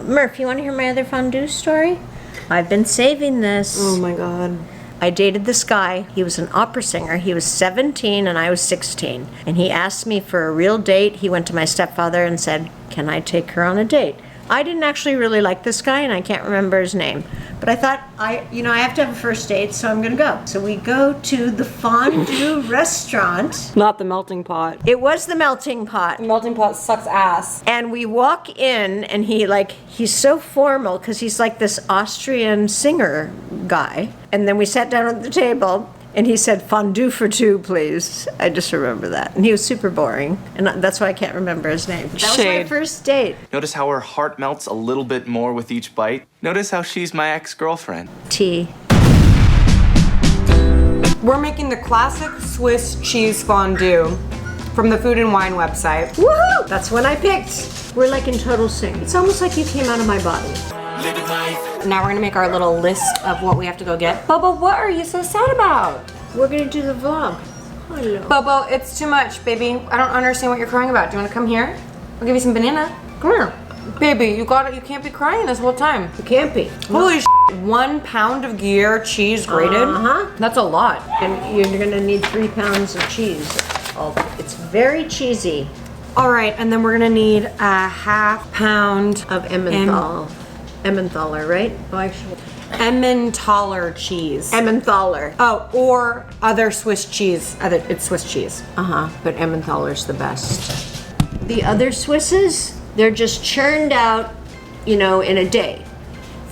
Murph, you want to hear my other fondue story? I've been saving this. Oh my God. I dated this guy. He was an opera singer. He was 17 and I was 16. And he asked me for a real date. He went to my stepfather and said, "Can I take her on a date?" I didn't actually really like this guy and I can't remember his name. But I thought, I have to have a first date, so I'm gonna go. So we go to the fondue restaurant. Not the melting pot. It was the melting pot. The melting pot sucks ass. And we walk in and he's so formal because he's like this Austrian singer guy. And then we sat down at the table and he said, "Fondue for two, please." I just remember that. And he was super boring. And that's why I can't remember his name. But that was my first date. Notice how her heart melts a little bit more with each bite? Notice how she's my ex-girlfriend. Tea. We're making the classic Swiss cheese fondue from the Food and Wine website. Woohoo! That's one I picked. We're like in total sync. It's almost like you came out of my body. Now we're gonna make our little list of what we have to go get. Bobo, what are you so sad about? We're gonna do the vlog. Hello. Bobo, it's too much, baby. I don't understand what you're crying about. Do you wanna come here? I'll give you some banana. Come here. Baby, you can't be crying this whole time. You can't be. Holy shit, 1 pound of Gruyere cheese grated? Uh-huh. That's a lot. And you're gonna need 3 pounds of cheese. It's very cheesy. All right, and then we're gonna need a 1/2 pound Of Emmentaler. Emmentaler, right? Oh, actually. Emmentaler cheese. Emmentaler. Oh, or other Swiss cheese. It's Swiss cheese. But Emmentaler's the best. The other Swisses, they're just churned out, in a day.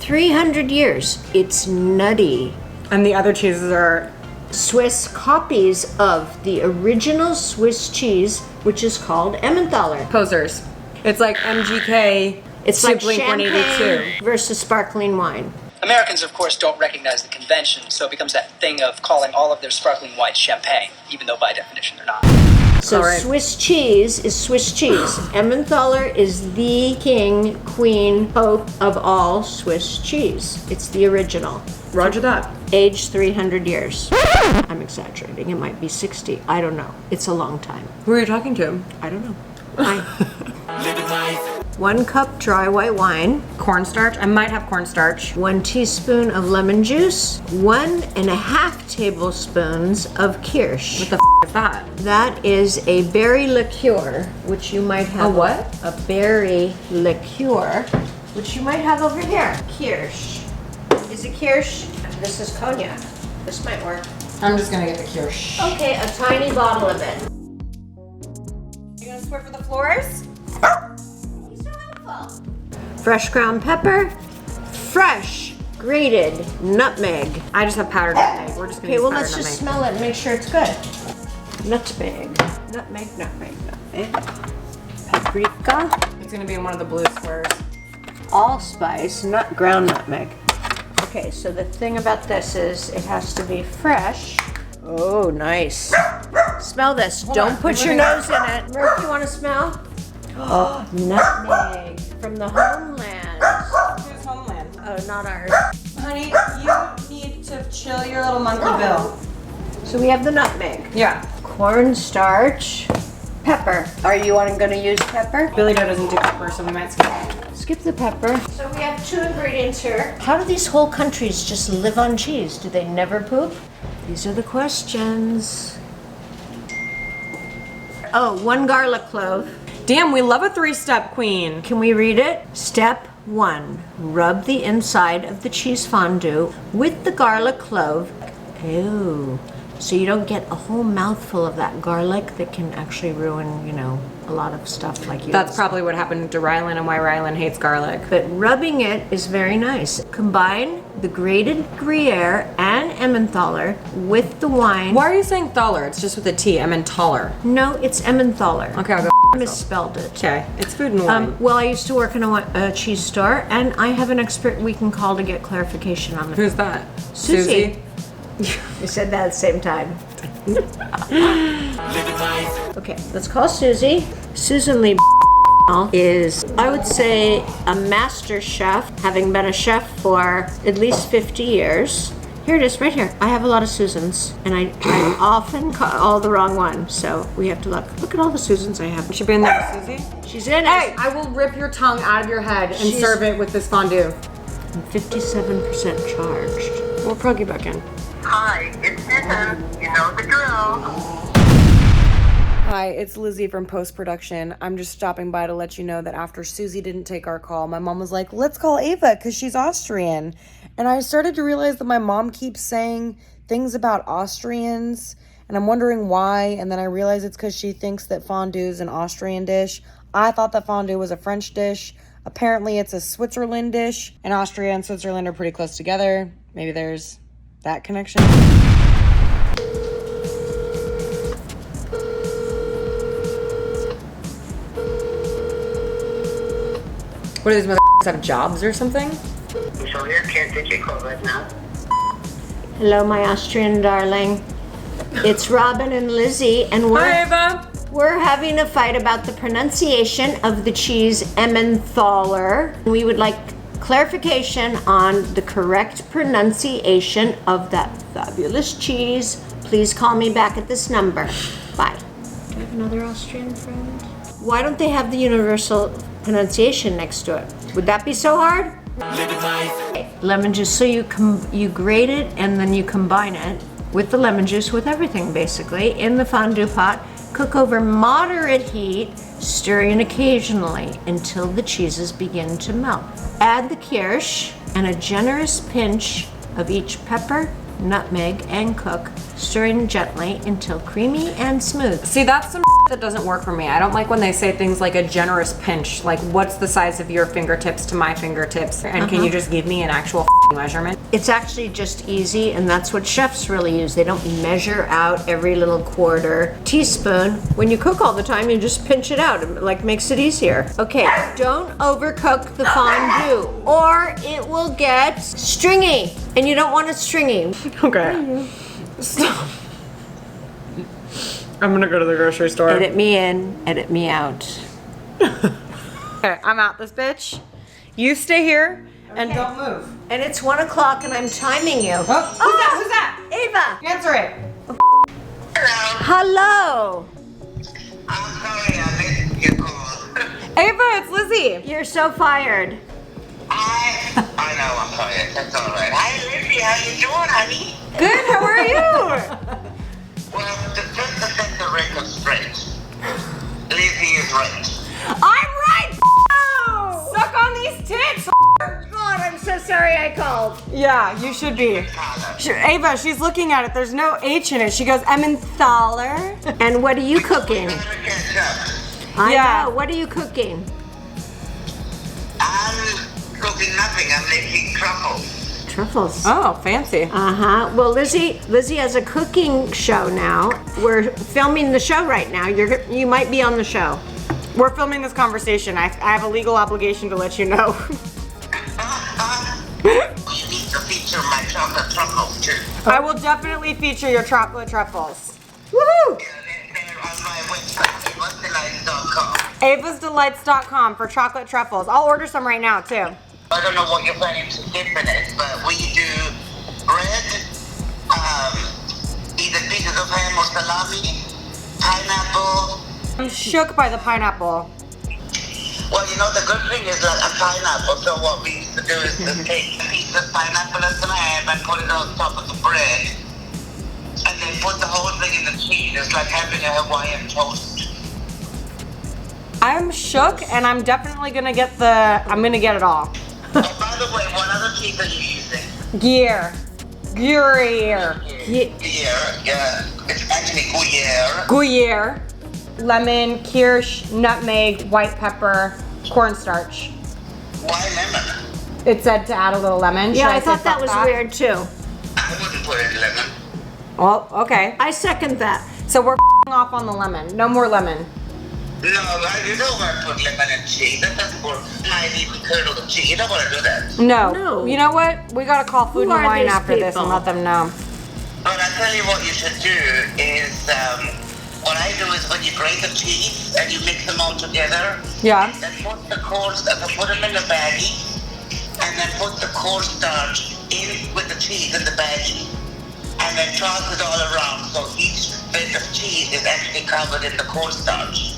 300 years. It's nutty. And the other cheeses are Swiss copies of the original Swiss cheese, which is called Emmentaler. posers. It's like MGK. It's to like Blink champagne 182. versus sparkling wine. Americans, of course, don't recognize the convention, so it becomes that thing of calling all of their sparkling wines champagne, even though by definition they're not. So All right. Swiss cheese is Swiss cheese. Emmentaler is the king, queen, pope of all Swiss cheese. It's the original. Roger that. Aged 300 years. I'm exaggerating. It might be 60. I don't know. It's a long time. Who are you talking to? I don't know. 1 cup dry white wine. Cornstarch. I might have cornstarch. 1 teaspoon of lemon juice. 1.5 tablespoons of kirsch. What the is that? That is a berry liqueur, which you might have. A what? A berry liqueur, which you might have over here. Kirsch. Is it kirsch? This is cognac. This might work. I'm just gonna get the kirsch. Okay, a tiny bottle of it. You gonna swear for the floors? He's so helpful. Fresh ground pepper. Fresh grated nutmeg. I just have powdered nutmeg. We're just gonna Okay, use well, powdered let's just nutmeg. smell it and make sure it's good. Nutmeg. Nutmeg, nutmeg, nutmeg. Paprika. It's gonna be in one of the blue squares. Allspice, not ground nutmeg. Okay, so the thing about this is it has to be fresh. Oh, nice. Smell this. Don't on, put your nose in it. Murph, you want to smell? Oh, nutmeg from the homeland. Who's homeland? Oh, not ours. Honey, you need to chill your little monkey bill. So we have the nutmeg. Yeah. Cornstarch. Pepper. Are you going to use pepper? Billy Joe doesn't do pepper, so we might skip. Skip the pepper. So we have 2 ingredients here. How do these whole countries just live on cheese? Do they never poop? These are the questions. Oh, 1 garlic clove. Damn, we love a 3-step queen. Can we read it? Step 1. Rub the inside of the cheese fondue with the garlic clove. Ew. So you don't get a whole mouthful of that garlic that can actually ruin, a lot of stuff like you. That's probably what happened to Ryland and why Ryland hates garlic. But rubbing it is very nice. Combine the grated Gruyere and Emmentaler with the wine. Why are you saying thaler? It's just with a T. I meant taller. No, it's Emmentaler. Okay, I'll go. I misspelled it. Okay, it's Food and Wine. Well, I used to work in a cheese store, and I have an expert we can call to get clarification on it. Who's that? Susie. We said that at the same time. Okay, let's call Susie. Susan Lee is, I would say, a master chef, having been a chef for at least 50 years. Here it is, right here. I have a lot of Susans, and I often call the wrong one, so we have to look. Look at all the Susans I have. You should be in there, Susie. She's in Hey, it. I will rip your tongue out of your head and serve it with this fondue. I'm 57% charged. We'll plug you back in. Hi, it's Susan. You know the drill. Hi, it's Lizzie from post-production. I'm just stopping by to let you know that after Susie didn't take our call, my mom was like, let's call Ava because she's Austrian. And I started to realize that my mom keeps saying things about Austrians, and I'm wondering why. And then I realized it's because she thinks that fondue is an Austrian dish. I thought that fondue was a French dish. Apparently it's a Switzerland dish, and Austria and Switzerland are pretty close together. Maybe there's that connection. What do these motherfuckers have jobs or something? So your kid, did you call right now? Hello, my Austrian darling. It's Robin and Lizzie, and Hi, Ava. we're having a fight about the pronunciation of the cheese Emmentaler. We would like clarification on the correct pronunciation of that fabulous cheese. Please call me back at this number. Bye. Do I have another Austrian friend? Why don't they have the universal pronunciation next to it? Would that be so hard? Lemon juice. So you grate it and then you combine it with the lemon juice with everything basically in the fondue pot. Cook over moderate heat, stirring occasionally until the cheeses begin to melt. Add the kirsch and a generous pinch of each pepper, nutmeg, and cook, stirring gently until creamy and smooth. See, that's some that doesn't work for me. I don't like when they say things like a generous pinch. Like, what's the size of your fingertips to my fingertips? And can you just give me an actual measurement? It's actually just easy, and that's what chefs really use. They don't measure out every little quarter teaspoon. When you cook all the time, you just pinch it out. It like makes it easier. Okay, don't overcook the fondue or it will get stringy, and you don't want it stringy. Okay. Stop. I'm gonna go to the grocery store. Edit me in, edit me out. Okay, I'm out this bitch. You stay here and don't move. And it's 1 o'clock and I'm timing you. Oh, who's that? Ava! Answer it. Hello! I'm sorry I missed your call. Ava, it's Lizzie. You're so fired. I know I'm sorry. That's all right. Hi, Lizzie. How you doing, honey? Good, how are you? Well, just to set the record straight, Lizzie is right. I'm right. Suck on these tits. God, I'm so sorry I called. Yeah, you should be. Ava, she's looking at it. There's no H in it. She goes, Emmentaler. And what are you cooking? Gotta catch up. I Yeah. know. What are you cooking? I'm cooking nothing. I'm making truffles. Truffles. Oh, fancy. Uh-huh. Well, Lizzie has a cooking show now. We're filming the show right now. You might be on the show. We're filming this conversation. I have a legal obligation to let you know. You need to feature my chocolate truffles too. I will definitely feature your chocolate truffles. Woohoo! They're on my website, avasdelights.com. avasdelights.com for chocolate truffles. I'll order some right now, too. I don't know what you're planning to dip in it, but we do bread, either pieces of ham or salami, pineapple. I'm shook by the pineapple. Well, you know, the good thing is like a pineapple, so what we used to do is to take a piece of pineapple and some ham and put it on top of the bread, and then put the whole thing in the cheese. It's like having a Hawaiian toast. I'm shook, and I'm definitely gonna get it all. Oh, by the way, what other cheese are you using? Gruyere. Yeah, it's actually Gruyere. Gruyere. Lemon, kirsch, nutmeg, white pepper, cornstarch. Why lemon? It said to add a little lemon. Yeah, Should I say thought that fuck was weird too. I wouldn't put in lemon. Well, okay. I second that. So we're off on the lemon. No more lemon. No, you don't want to put lemon in cheese. That doesn't work. Might even curdle the cheese. You don't want to do that. No. No. You know what? We gotta call Food Who and are Wine these after this and people? let them know. But I tell you what you should do is, what I do is when you grate the cheese and you mix them all together, Yeah. then put them in the baggie, and then put the cornstarch in with the cheese in the baggie, and then toss it all around. So each bit of cheese is actually covered in the cornstarch.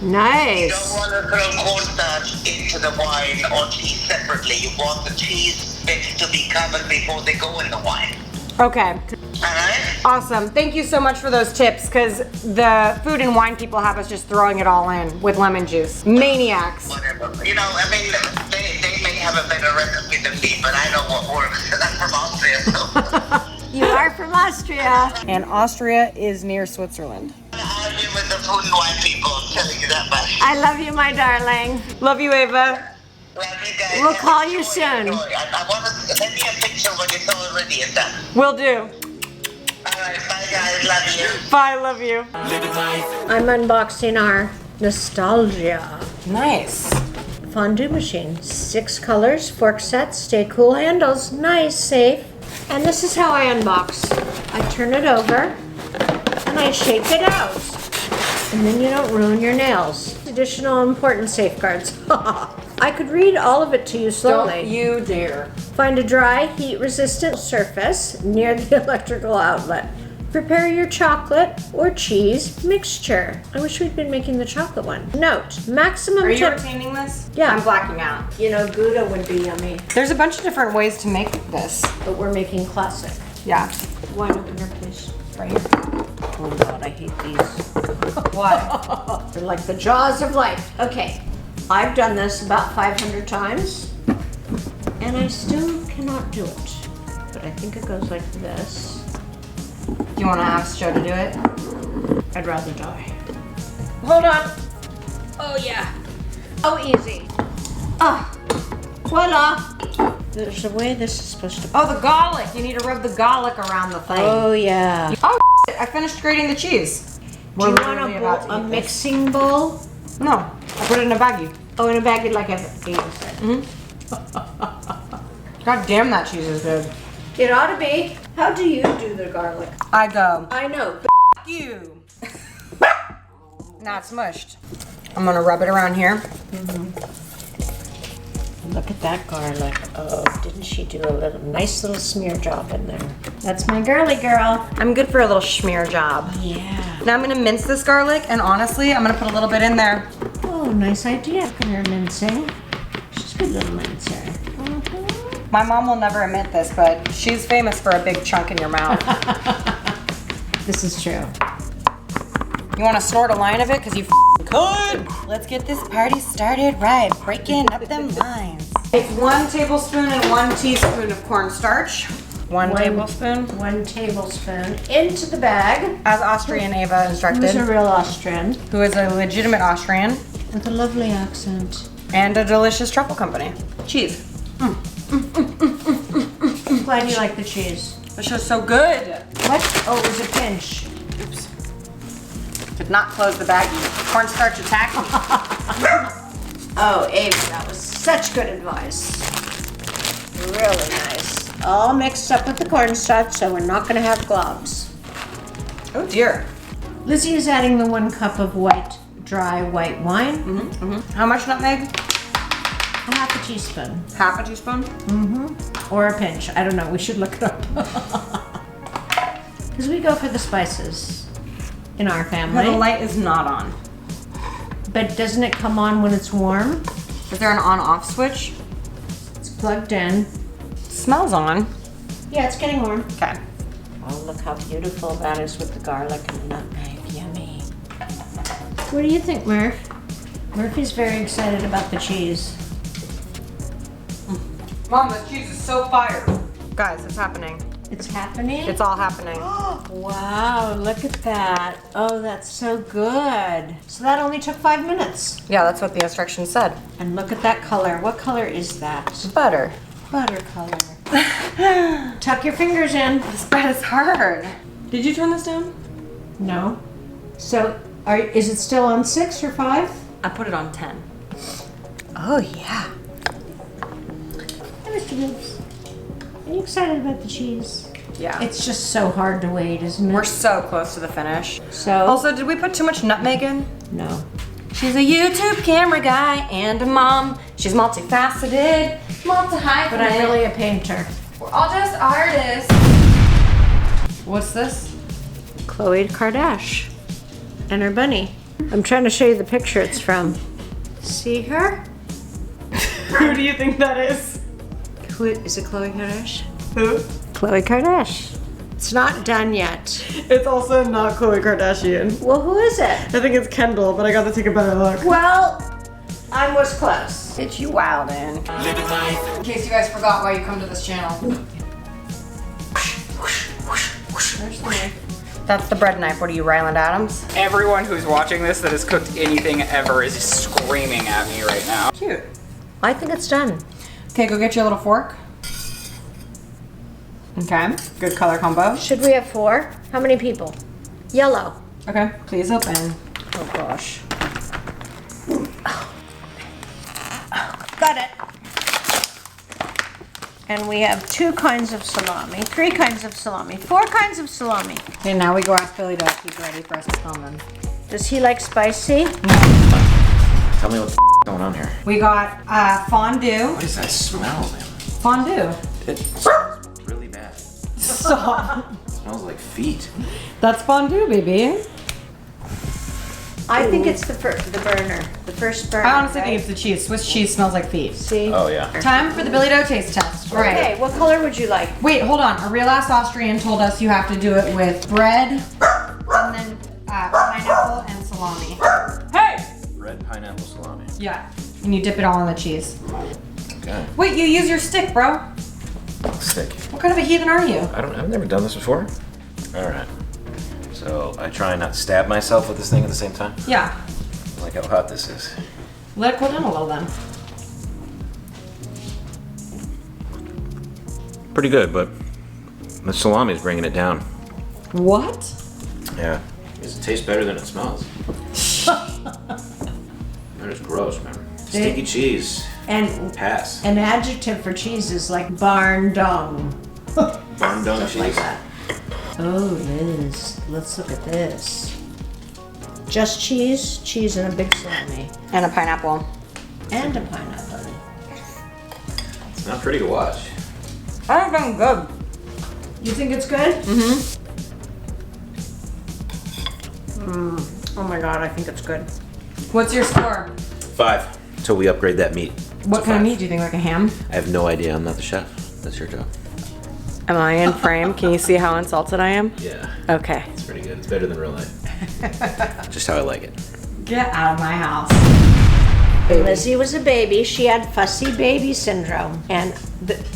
You Nice. don't want to throw cornstarch into the wine or cheese separately. You want the cheese bits to be covered before they go in the wine. Okay. Alright? Awesome. Thank you so much for those tips, because the food and wine people have us just throwing it all in with lemon juice. Maniacs. Whatever. You know, I mean, they may have a better recipe than me, but I know what works. I'm from Austria, so. You are from Austria. And Austria is near Switzerland. I've been with the food and wine people, I'm telling you that much. I love you, my darling. Love you, Ava. Love you guys. We'll call you soon. I want to send me a picture when it's all ready and done. Will do. Alright, bye guys, love you. Bye, love you. I'm unboxing our nostalgia Nice. fondue machine. 6 colors, fork sets, stay cool handles, nice, safe. And this is how I unbox. I turn it over and I shake it out. And then you don't ruin your nails. Additional important safeguards. I could read all of it to you slowly. Don't you dare. Find a dry, heat-resistant surface near the electrical outlet. Prepare your chocolate or cheese mixture. I wish we'd been making the chocolate one. Note, maximum Are you temp- retaining this? Yeah. I'm blacking out. You know, Gouda would be yummy, There's a bunch of different ways to make this. but we're making classic. Yeah. Wine opener, please. Right here. Oh God, I hate these. What? They're like the jaws of life. Okay, I've done this about 500 times, and I still cannot do it. But I think it goes like this. Do you want to ask Joe to do it? I'd rather die. Hold on. Oh yeah. Oh, easy. Ah, voila. There's a way this is supposed to. Oh, the garlic. You need to rub the garlic around the thing. Oh yeah. Oh, I finished grating the cheese. Do you want literally a, about to bowl, a eat this. mixing bowl? No, I put it in a baggie. Oh, in a baggie like I've said. God damn, that cheese is good. It ought to be. How do you do the garlic? I go. I know. You. Not smushed. I'm gonna rub it around here. Look at that garlic. Oh, didn't she do a little nice little smear job in there? That's my girly girl. I'm good for a little schmear job. Yeah. Now I'm gonna mince this garlic, and honestly, I'm gonna put a little bit in there. Oh, nice idea. Look at her mincing. She's a good little mincer. My mom will never admit this, but she's famous for a big chunk in your mouth. This is true. You wanna snort a line of it? Cause you could. Let's get this party started right, breaking up them lines. It's 1 tablespoon and 1 teaspoon of cornstarch. 1 tablespoon. 1 tablespoon into the bag. As Austrian Ava instructed. Who's a real Austrian Who is a legitimate Austrian. with a lovely accent. And a delicious truffle company. Cheese. I'm glad you like the cheese. This is so good. What? Oh, it was a pinch. Oops. Did not close the baggie. Cornstarch attack. Oh, Abe, that was such good advice. Really nice. All mixed up with the cornstarch, so we're not gonna have globs. Oh dear. Lizzie is adding the 1 cup of dry white wine. How much nutmeg? A half a teaspoon. Half a teaspoon? Or a pinch. I don't know. We should look it up. Because we go for the spices in our The family. light is not on. But doesn't it come on when it's warm? Is there an on-off switch? It's plugged in. Smells on. Yeah, it's getting warm. Okay. Oh, look how beautiful that is with the garlic and the nutmeg. Yummy. What do you think, Murph? Murphy's very excited about the cheese. Mom, this cheese is so fire. Guys, it's happening. It's happening? It's all happening. Wow, look at that. Oh, that's so good. So that only took 5 minutes. Yeah, that's what the instructions said. And look at that color. What color is that? Butter. Butter color. Tuck your fingers in. This bread is hard. Did you turn this down? No. So, is it still on 6 or 5? I put it on 10. Oh, yeah. Hi, Mr. Boobs. Are you excited about the cheese? Yeah. It's just so hard to wait, isn't it? We're so close to the finish. So, Also, did we put too much nutmeg in? no. She's a YouTube camera guy and a mom. She's multifaceted, multi-hyphenate. But I'm really a painter. We're all just artists. What's this? Khloe Kardashian and her bunny. I'm trying to show you the picture it's from. See her? Who do you think that is? Who is it? Khloe Kardashian? Who? Khloe Kardashian. It's not done yet. It's also not Khloe Kardashian. Well, who is it? I think it's Kendall, but I got to take a better look. Well, I was close. It's you wild in. In case you guys forgot why you come to this channel. There's the knife. That's the bread knife. What are you, Ryland Adams? Everyone who's watching this that has cooked anything ever is screaming at me right now. Cute. I think it's done. Okay, go get your little fork. Okay, good color combo. Should we have 4? How many people? Yellow. Okay, please open. Oh gosh. Got it. And we have 2 kinds of salami, 3 kinds of salami, 4 kinds of salami. Okay, now we go ask Billy to keep ready for us to film them. Does he like spicy? Tell me what the going on here. We got fondue. What is that smell, man? Fondue. It smells really bad. Stop. It smells like feet. That's fondue, baby. I think it's the burner, the first burner. I honestly right? think it's the cheese. Swiss cheese smells like feet. See? Oh yeah. Time for the Billy Dough taste test. All right. Okay, what color would you like? Wait, hold on. A real ass Austrian told us you have to do it with bread and then pineapple and salami. Hey! Red pineapple salami. Yeah. And you dip it all in the cheese. Okay. Wait, you use your stick, bro. Stick. What kind of a heathen are you? I've never done this before. All right. So I try not to stab myself with this thing at the same time. Yeah. I like how hot this is. Let it cool down a little then. Pretty good, but the salami is bringing it down. What? Yeah. It tastes better than it smells. That is gross, man. Sticky cheese. And Pass. an adjective for cheese is like barn dung. Barn dung Stuff cheese. like that. Oh, Liz, let's look at this. Just cheese, cheese and a big salami, And a pineapple. and a pineapple. It's not pretty to watch. I think I'm good. You think it's good? Mm-hmm. Oh my God, I think it's good. What's your score? 5. Till we upgrade that meat. What kind of meat do you think? Like a ham? I have no idea. I'm not the chef. That's your job. Am I in frame? Can you see how insulted I am? Yeah. Okay. It's pretty good. It's better than real life. Just how I like it. Get out of my house. When Lizzie was a baby, she had fussy baby syndrome. And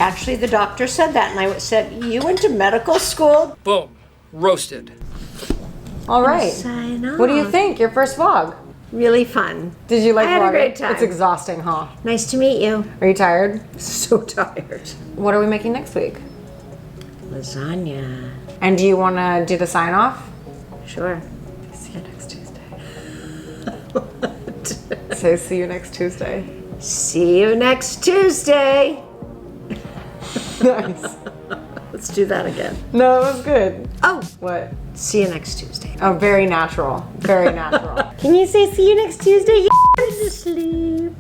actually the doctor said that, and I said, you went to medical school? Boom. Roasted. All right. Sign off. What do you think? Your first vlog? Really fun. Did you like I had a vlogging? great time. It's exhausting, huh? Nice to meet you. Are you tired? So tired. What are we making next week? Lasagna. And do you want to do the sign off? Sure. See you next Tuesday. Say see you next Tuesday. See you next Tuesday. Nice. Let's do that again. No, it was good. Oh, What? see you next Tuesday. Oh, very natural. Very natural. Can you say see you next Tuesday? You to sleep.